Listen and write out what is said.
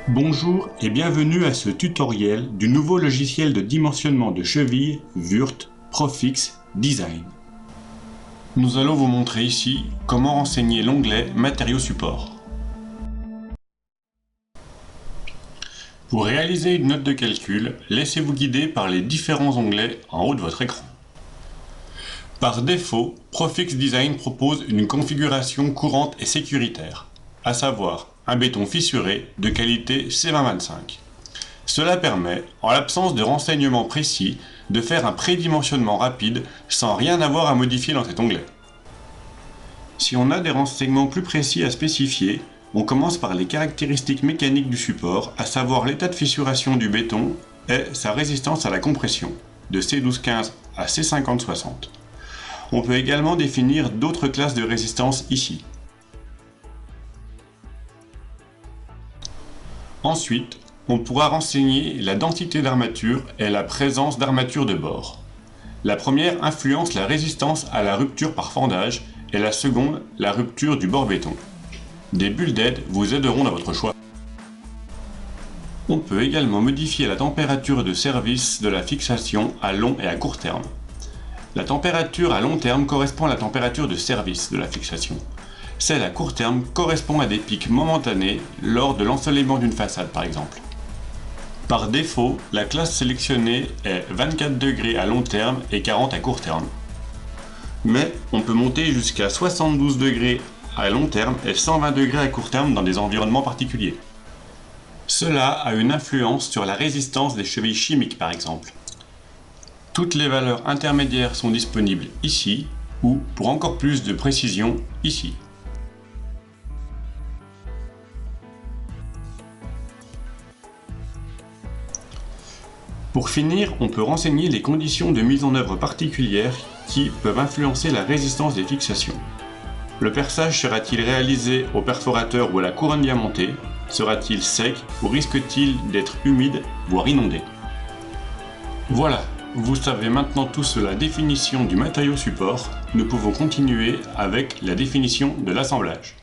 Bonjour et bienvenue à ce tutoriel du nouveau logiciel de dimensionnement de cheville Wurt Profix Design. Nous allons vous montrer ici comment renseigner l'onglet Matériaux support. Pour réaliser une note de calcul, laissez-vous guider par les différents onglets en haut de votre écran. Par défaut, Profix Design propose une configuration courante et sécuritaire, à savoir un béton fissuré de qualité C2025. Cela permet, en l'absence de renseignements précis, de faire un prédimensionnement rapide sans rien avoir à modifier dans cet onglet. Si on a des renseignements plus précis à spécifier, on commence par les caractéristiques mécaniques du support, à savoir l'état de fissuration du béton et sa résistance à la compression, de C1215 à C5060. On peut également définir d'autres classes de résistance ici. Ensuite, on pourra renseigner la densité d'armature et la présence d'armature de bord. La première influence la résistance à la rupture par fendage et la seconde la rupture du bord béton. Des bulles d'aide vous aideront dans votre choix. On peut également modifier la température de service de la fixation à long et à court terme. La température à long terme correspond à la température de service de la fixation. Celle à court terme correspond à des pics momentanés lors de l'ensoleillement d'une façade par exemple. Par défaut, la classe sélectionnée est 24 degrés à long terme et 40 à court terme. Mais on peut monter jusqu'à 72 degrés à long terme et 120 degrés à court terme dans des environnements particuliers. Cela a une influence sur la résistance des chevilles chimiques par exemple. Toutes les valeurs intermédiaires sont disponibles ici ou, pour encore plus de précision, ici. Pour finir, on peut renseigner les conditions de mise en œuvre particulières qui peuvent influencer la résistance des fixations. Le perçage sera-t-il réalisé au perforateur ou à la couronne diamantée? Sera-t-il sec ou risque-t-il d'être humide, voire inondé? Voilà, vous savez maintenant tout sur la définition du matériau support. Nous pouvons continuer avec la définition de l'assemblage.